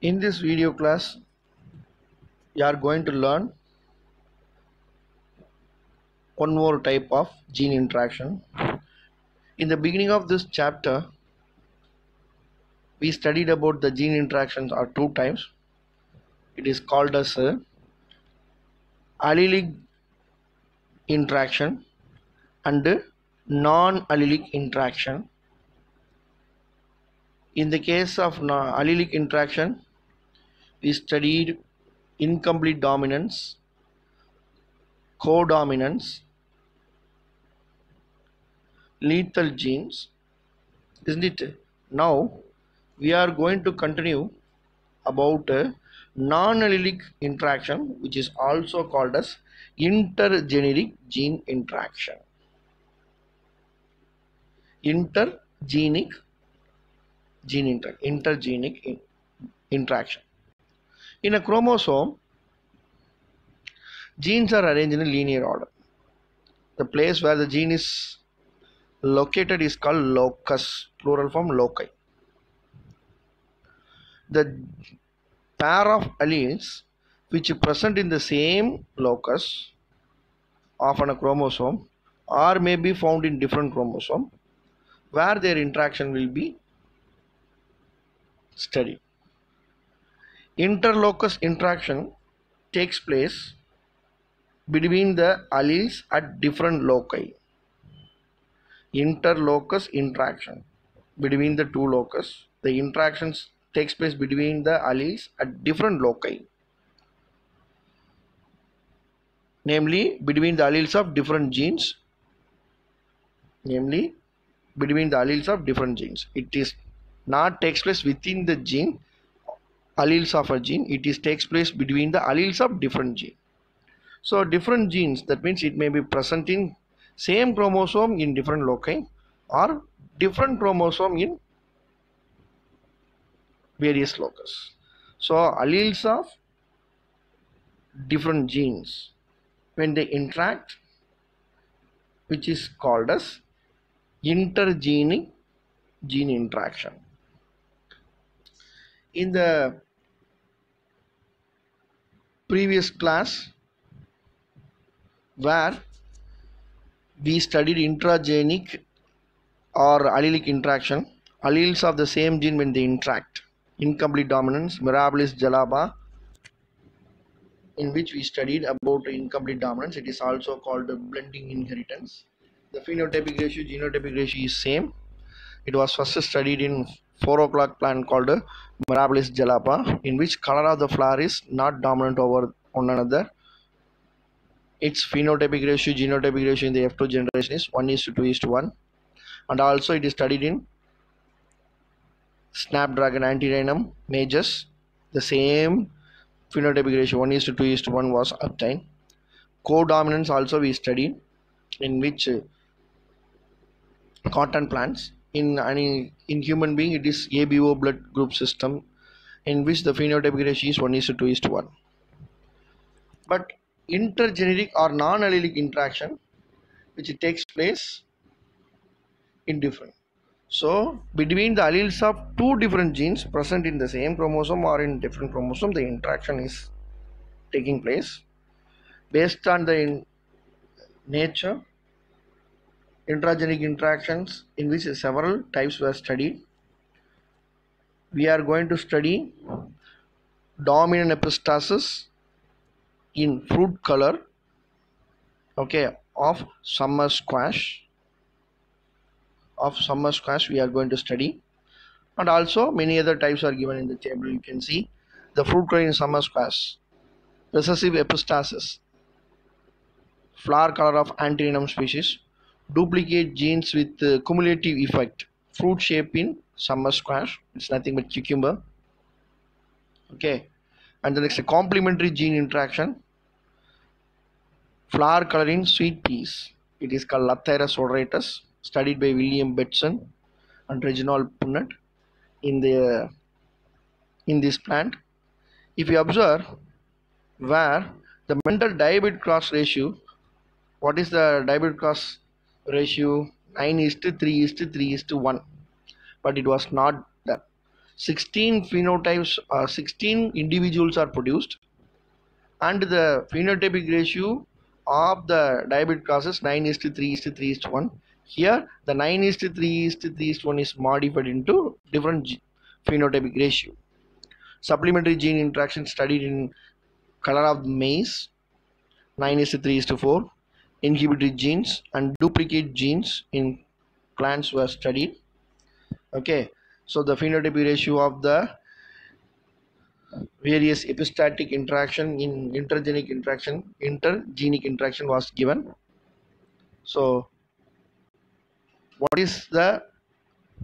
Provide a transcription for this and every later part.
In this video class, you are going to learn one more type of gene interaction. In the beginning of this chapter, we studied about the gene interactions are two types. It is called as allelic interaction and non-allelic interaction. In the case of allelic interaction, we studied incomplete dominance, codominance, lethal genes, isn't it? Now we are going to continue about non-allelic interaction, which is also called as intergeneric gene interaction. Intergenic interaction. In a chromosome, genes are arranged in a linear order. The place where the gene is located is called locus, plural form loci. The pair of alleles which are present in the same locus of a chromosome or may be found in different chromosomes where their interaction will be studied. Interlocus interaction takes place between the alleles at different loci. Interlocus interaction between the two locus. The interactions takes place between the alleles at different loci, namely between the alleles of different genes. It is not takes place within the gene alleles of a gene. It is takes place between the alleles of different gene. So different genes, that means it may be present in same chromosome in different loci or different chromosome in various locus. So alleles of different genes, when they interact, which is called as intergenic gene interaction. In the previous class, where we studied intragenic or allelic interaction, alleles of the same gene when they interact, incomplete dominance, Mirabilis jalaba, in which we studied about incomplete dominance. It is also called blending inheritance. The phenotypic ratio, genotypic ratio is same. It was first studied in 4 o'clock plant called Mirabilis jalapa, in which color of the flower is not dominant over one another. Its phenotypic ratio, genotypic ratio in the F2 generation is 1:2:1, and also it is studied in Snapdragon Antirrhinum majors. The same phenotypic ratio 1:2:1 was obtained. Codominance also we studied, in which cotton plants. In human being, it is ABO blood group system, in which the phenotypic ratio is 1:2:1. But intergeneric or non-allelic interaction, which it takes place in different. So between the alleles of two different genes present in the same chromosome or in different chromosome, the interaction is taking place. Based on the nature, intragenic interactions, in which several types were studied. We are going to study dominant epistasis in fruit color, okay, of summer squash. We are going to study, and also many other types are given in the table. You can see the fruit color in summer squash, recessive epistasis, flower color of Antirrhinum species, duplicate genes with cumulative effect, fruit shape in summer squash, it's nothing but cucumber, okay. And the next, complementary gene interaction, flower color in sweet peas, it is called Lathyrus odoratus, studied by William Betson and Reginald Punnett in this plant. If you observe where the mental diabetic cross ratio, what is the diabetic cross ratio? 9:3:3:1, but it was not that. 16 phenotypes, 16 individuals are produced, and the phenotypic ratio of the diabetic causes 9:3:3:1. Here the 9:3:3:1 is modified into different phenotypic ratio. Supplementary gene interaction studied in color of maize 9:3:4. Inhibitory genes and duplicate genes in plants were studied. Okay, so the phenotypic ratio of the various epistatic interaction in intergenic interaction was given. So what is the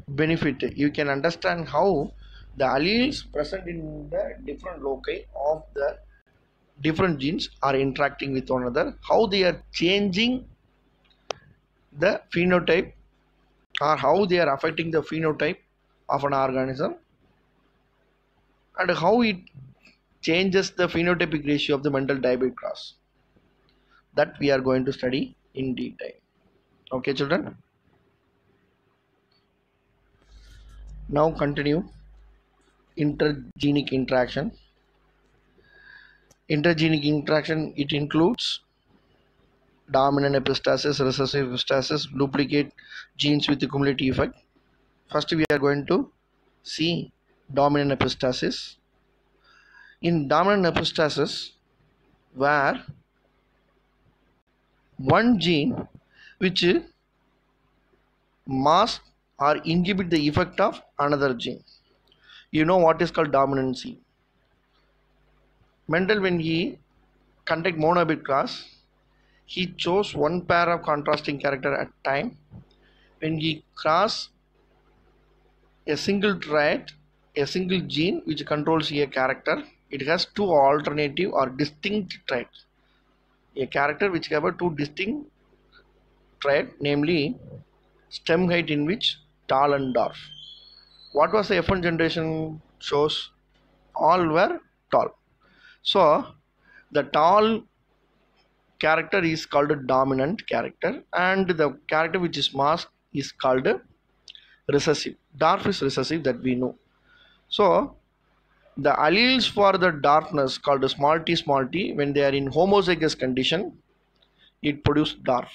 benefit? You can understand how the alleles present in the different loci of the different genes are interacting with one another, how they are changing the phenotype or how they are affecting the phenotype of an organism, and how it changes the phenotypic ratio of the mental diabetic cross. That we are going to study in detail. Okay, children. Now continue intergenic interaction. Intergenic interaction, it includes dominant epistasis, recessive epistasis, duplicate genes with the cumulative effect. First we are going to see dominant epistasis. In dominant epistasis, where one gene which masks or inhibit the effect of another gene. You know what is called dominancy. Mendel, when he conduct monotypic class, he chose one pair of contrasting character at time. When he cross a single trait, a single gene which controls a character, it has two alternative or distinct traits. A character which have two distinct traits, namely stem height in which tall and dwarf. What was the F1 generation shows? All were tall. So the tall character is called a dominant character, and the character which is masked is called a recessive. Dwarf is recessive, that we know. So the alleles for the darkness called small t, when they are in homozygous condition, it produces dwarf.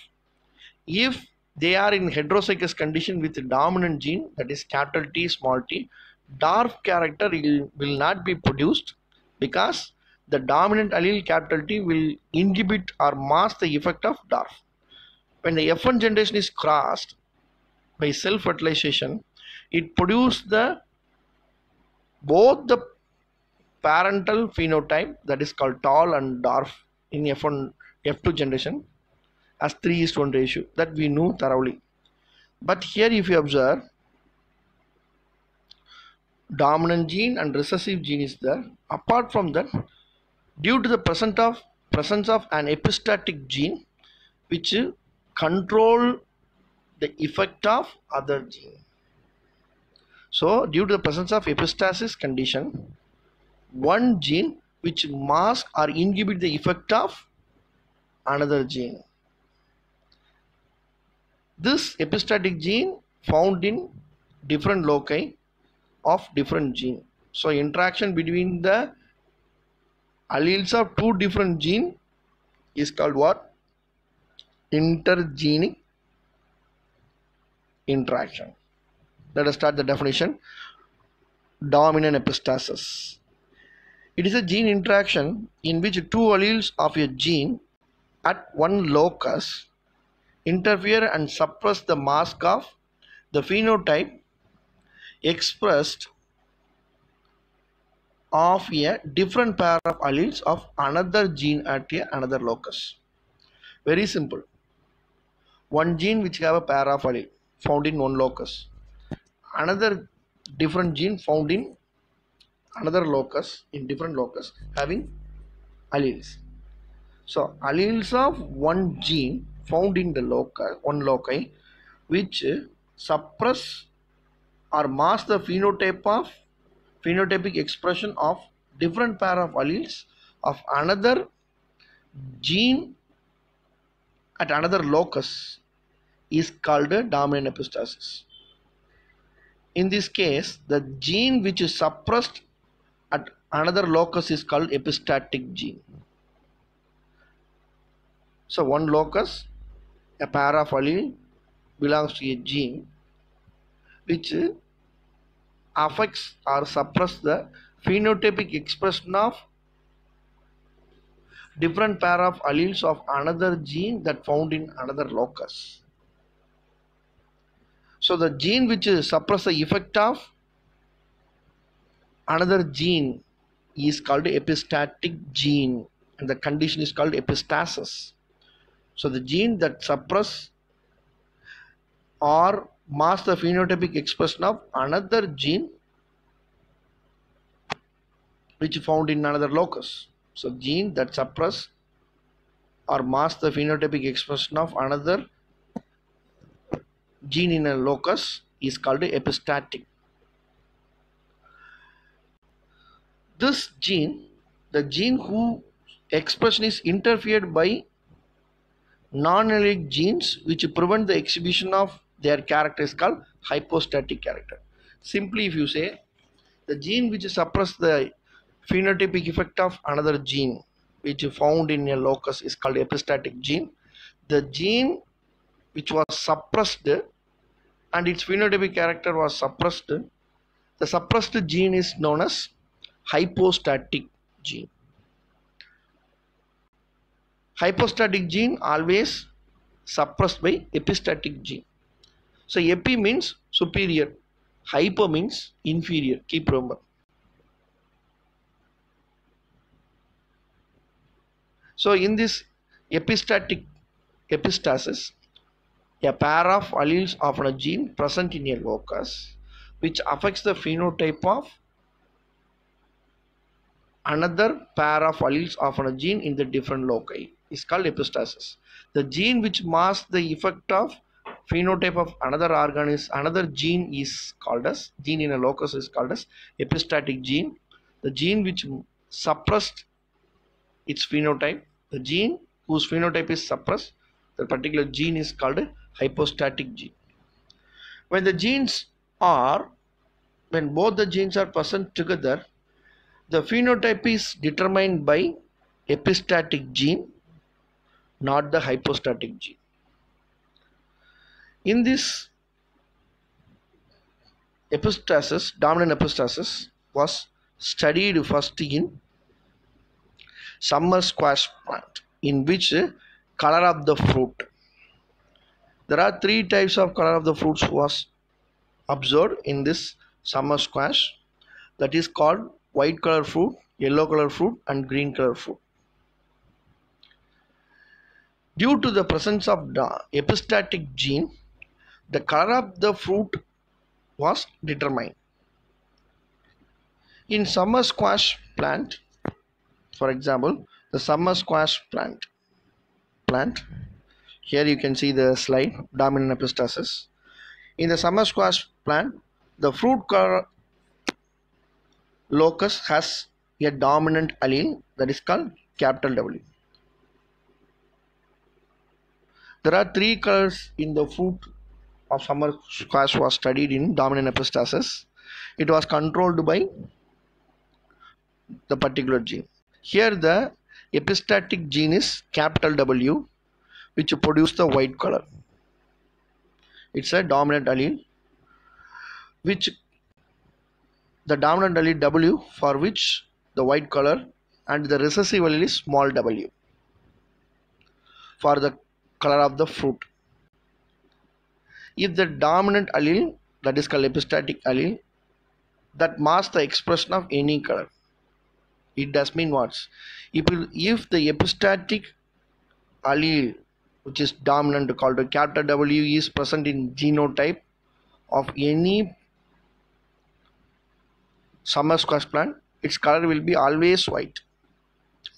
If they are in heterozygous condition with the dominant gene, that is capital T, small t, dwarf character will not be produced, because the dominant allele capital T will inhibit or mask the effect of dwarf. When the F1 generation is crossed by self-fertilization, it produces both the parental phenotype, that is called tall and dwarf, in F2 generation as 3:1 ratio, that we knew thoroughly. But here if you observe, dominant gene and recessive gene is there. Apart from that, due to the presence of an epistatic gene which control the effect of other gene. So due to the presence of epistasis condition, one gene which mask or inhibit the effect of another gene. This epistatic gene found in different loci of different gene. So interaction between the alleles of two different gene is called what? Intergenic interaction. Let us start the definition. Dominant epistasis. It is a gene interaction in which two alleles of a gene at one locus interfere and suppress the mask of the phenotype expressed of a different pair of alleles of another gene at another locus. Very simple. One gene which have a pair of allele found in one locus, another different gene found in another locus, in different locus, having alleles. So alleles of one gene found in the one loci which suppress or mask the phenotypic expression of different pair of alleles of another gene at another locus is called a dominant epistasis. In this case, the gene which is suppressed at another locus is called epistatic gene. So one locus, a pair of allele, belongs to a gene which affects or suppresses the phenotypic expression of different pair of alleles of another gene that found in another locus. So the gene which suppresses the effect of another gene is called epistatic gene, and the condition is called epistasis. So the gene that suppresses or masks the phenotypic expression of another gene which found in another locus. So gene that suppress or mask the phenotypic expression of another gene in a locus is called epistatic. This gene, the gene whose expression is interfered by non-allelic genes which prevent the exhibition of their character is called hypostatic character. Simply, if you say the gene which suppresses the phenotypic effect of another gene which is found in a locus is called epistatic gene. The gene which was suppressed and its phenotypic character was suppressed, the suppressed gene is known as hypostatic gene. Hypostatic gene always suppressed by epistatic gene. So epi means superior, hypo means inferior. Keep remember. So in this epistatic epistasis, a pair of alleles of a gene present in a locus which affects the phenotype of another pair of alleles of a gene in the different loci is called epistasis. The gene which masks the effect of phenotype of another organ is another gene is called as gene in a locus is called as epistatic gene. The gene which suppressed its phenotype, the gene whose phenotype is suppressed, the particular gene is called a hypostatic gene. When both the genes are present together, the phenotype is determined by epistatic gene, not the hypostatic gene. In this epistasis, dominant epistasis was studied first in summer squash plant, in which color of the fruit. There are three types of color of the fruits was observed in this summer squash, that is called white color fruit, yellow color fruit and green color fruit. Due to the presence of the epistatic gene, the color of the fruit was determined. In summer squash plant, for example, the summer squash plant, here you can see the slide, dominant epistasis. In the summer squash plant, the fruit color locus has a dominant allele that is called capital W. There are three colors in the fruit of summer squash was studied in dominant epistasis. It was controlled by the particular gene. Here the epistatic gene is capital W, which produce the white color. It's a dominant allele, which the dominant allele W for which the white color, and the recessive allele is small w for the color of the fruit. If the dominant allele, that is called epistatic allele, that masks the expression of any color, it does mean what? If the epistatic allele which is dominant called a capital W is present in genotype of any summer squash plant, its color will be always white.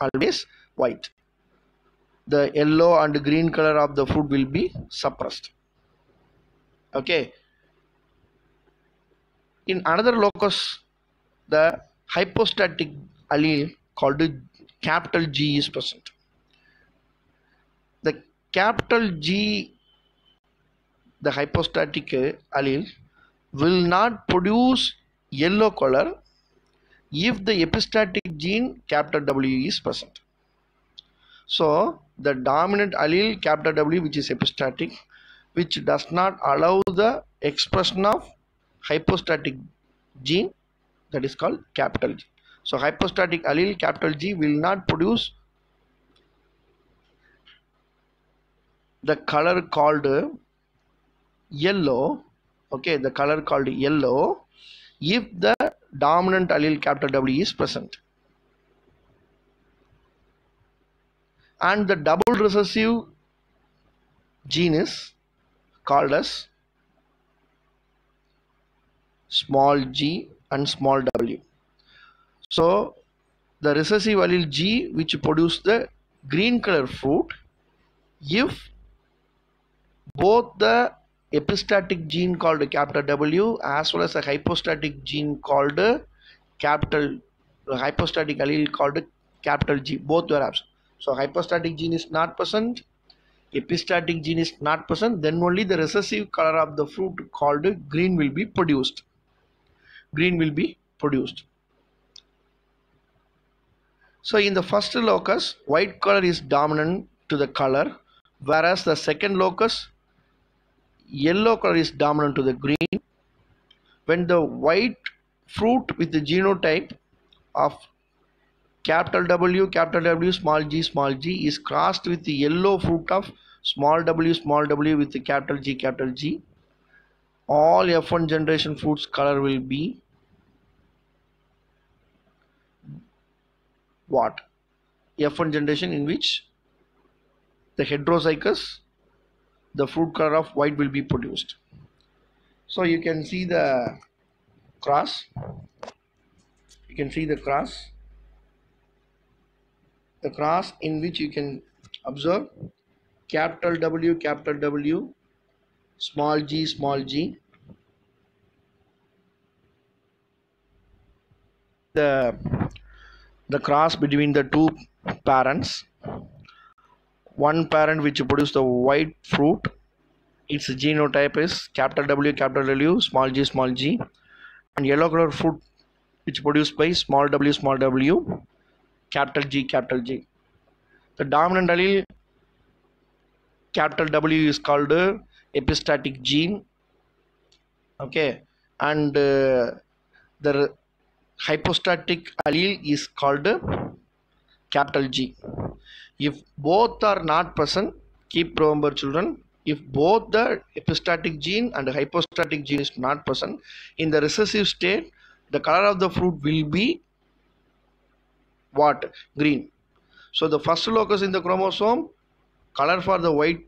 Always white. The yellow and green color of the fruit will be suppressed. Okay. In another locus, the hypostatic allele called capital G is present. The capital G, the hypostatic allele, will not produce yellow color if the epistatic gene W is present. So the dominant allele W, which is epistatic, which does not allow the expression of hypostatic gene, that is called G. So hypostatic allele G will not produce the color called yellow, okay, the color called yellow, if the dominant allele W is present. And the double recessive gene is called as small g and small w. So the recessive allele G, which produce the green color fruit, if both the epistatic gene called W as well as a hypostatic gene called hypostatic allele called G, both were absent. So hypostatic gene is not present, epistatic gene is not present, then only the recessive color of the fruit called green will be produced. Green will be produced. So in the first locus, white color is dominant to the color, whereas the second locus, yellow color is dominant to the green. When the white fruit with the genotype of W, small g is crossed with the yellow fruit of small w with the G, all F1 generation fruits color will be what? F1 generation in which the heterozygous, the fruit color of white will be produced. So you can see the cross. You can see the cross. The cross in which you can observe W, small g. The cross between the two parents. One parent which produce the white fruit, its genotype is W, small g, and yellow color fruit which produced by small w, G. The dominant allele W is called epistatic gene, okay, and the hypostatic allele is called G. If both are not present, keep remember children, if both the epistatic gene and the hypostatic gene is not present, in the recessive state, the color of the fruit will be what? Green. So the first locus in the chromosome, color for the white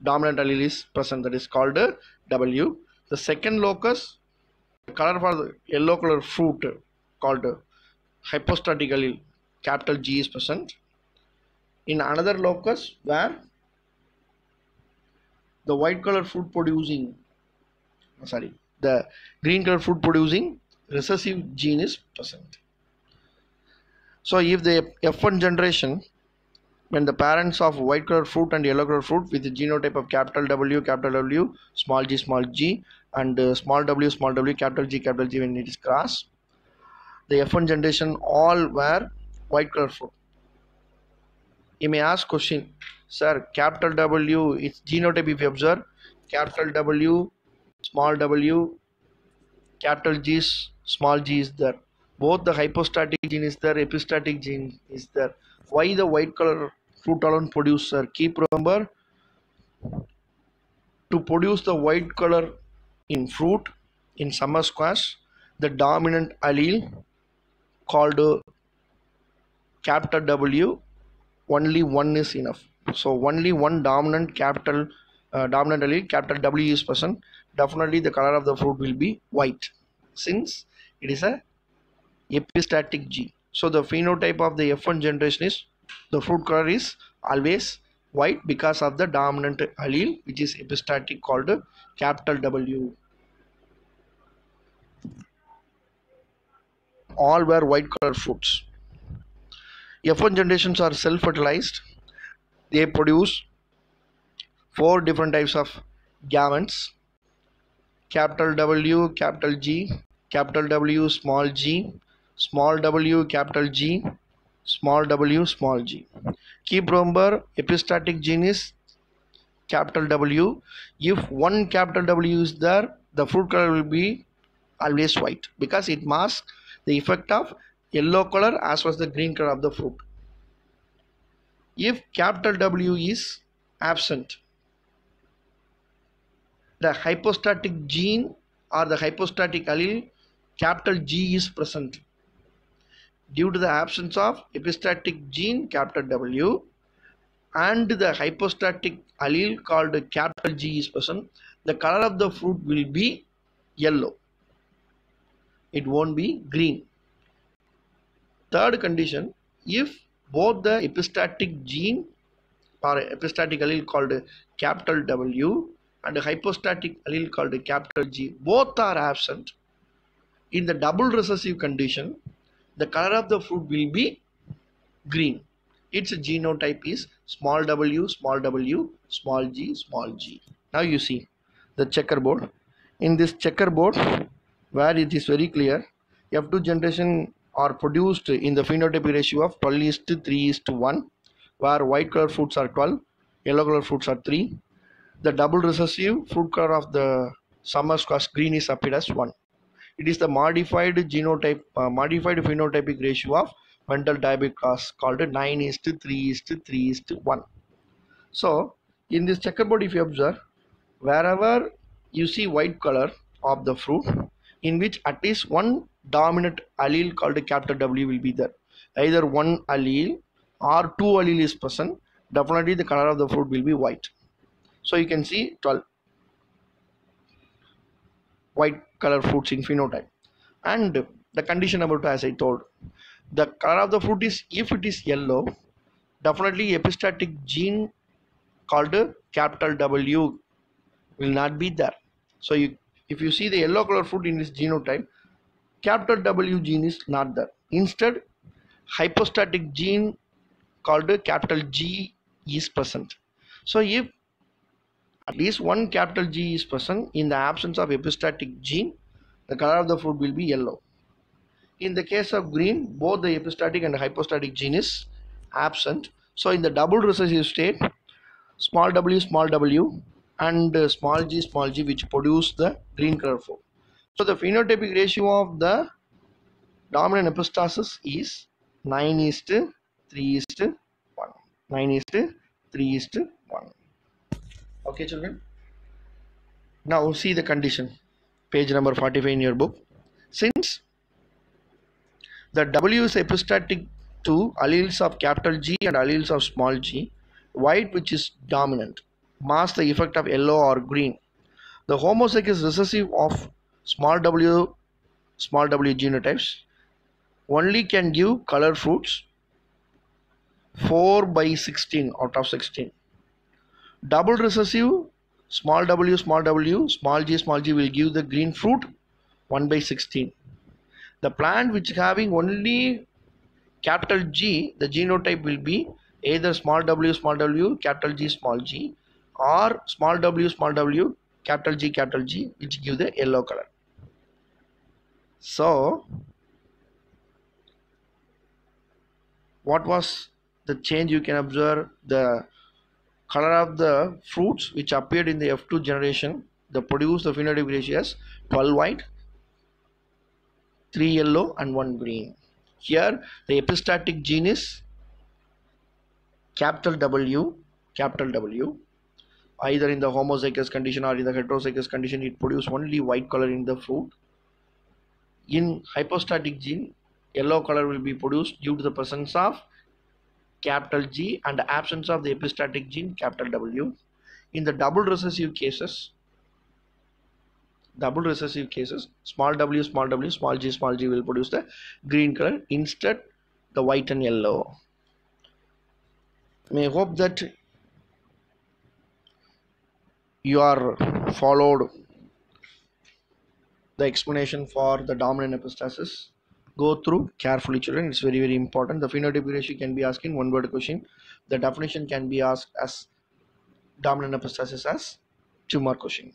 dominant allele is present, that is called W. The second locus, the color for the yellow color fruit called hypostatic allele G is present. In another locus where the white color fruit producing, the green color fruit producing recessive gene is present. So if the F1 generation, when the parents of white color fruit and yellow color fruit with the genotype of W, small g, and small w, G, when it is crossed, the F1 generation all were white color fruit. You may ask question, sir, W, its genotype if you observe, W, small w, G, small g is there. Both the hypostatic gene is there, epistatic gene is there. Why the white color fruit alone produce, sir? Keep remember, to produce the white color in fruit, in summer squash, the dominant allele called W, only one is enough. So only one dominant allele W is present. Definitely the color of the fruit will be white, since it is a epistatic gene. So the phenotype of the F1 generation is, the fruit color is always white because of the dominant allele which is epistatic called W. All were white color fruits. F1 generations are self-fertilized. They produce 4 different types of gametes. capital W, capital G, capital W, small g, small w, capital G, small w, small g. Keep remember epistatic gene is capital W. If one capital W is there, the fruit color will be always white because it masks the effect of yellow color as well as the green color of the fruit. If capital W is absent, the hypostatic gene or the hypostatic allele capital G is present. Due to the absence of epistatic gene capital W and the hypostatic allele called capital G is present, the color of the fruit will be yellow. It won't be green. Third condition, if both the epistatic gene or epistatic allele called capital W and hypostatic allele called capital G both are absent, in the double recessive condition, the color of the fruit will be green. Its genotype is small w, small w, small g, small g. Now you see the checkerboard. In this checkerboard, where it is very clear, F2 generation are produced in the phenotypic ratio of 12:3:1, where white color fruits are 12, yellow color fruits are 3. The double recessive fruit color of the summer squash green is appeared as 1. It is the modified genotype, modified phenotypic ratio of mental diabetic class called 9:3:3:1. So in this checkerboard, if you observe, wherever you see white color of the fruit, in which at least one dominant allele called capital W will be there. Either one allele or two allele is present, definitely the color of the fruit will be white. So you can see 12 white color fruits in phenotype. And the condition number 2, as I told, the color of the fruit is, if it is yellow, definitely epistatic gene called capital W will not be there. So if you see the yellow color fruit in this genotype, capital W gene is not there. Instead, hypostatic gene called capital G is present. So if at least one capital G is present, in the absence of epistatic gene, the color of the fruit will be yellow. In the case of green, both the epistatic and hypostatic gene is absent. So in the double recessive state, small w and small g which produce the green color fruit. So the phenotypic ratio of the dominant epistasis is 9:3:1. 9:3:1. Okay, children. Now see the condition. Page number 45 in your book. Since the W is epistatic to alleles of capital G and alleles of small g, white, which is dominant, masks the effect of yellow or green. The homozygous recessive of small w genotypes only can give color fruits 4/16 out of 16. Double recessive small w, small g will give the green fruit 1/16. The plant which having only capital G, the genotype will be either small w, capital G, small g, or small w, capital G, which give the yellow color. So what was the change? You can observe the color of the fruits which appeared in the F2 generation. They produce the phenotypic ratio as 12 white, 3 yellow and 1 green. Here the epistatic gene is capital W. Either in the homozygous condition or in the heterozygous condition, it produces only white color in the fruit. In hypostatic gene, yellow color will be produced due to the presence of capital G and the absence of the epistatic gene capital W. In the double recessive cases, small w, small g will produce the green color, instead the white and yellow. May hope that you are followed the explanation for the dominant epistasis. Go through carefully, children. It's very important. The phenotypic ratio can be asked in one word question. The definition can be asked as dominant epistasis as 2 mark question.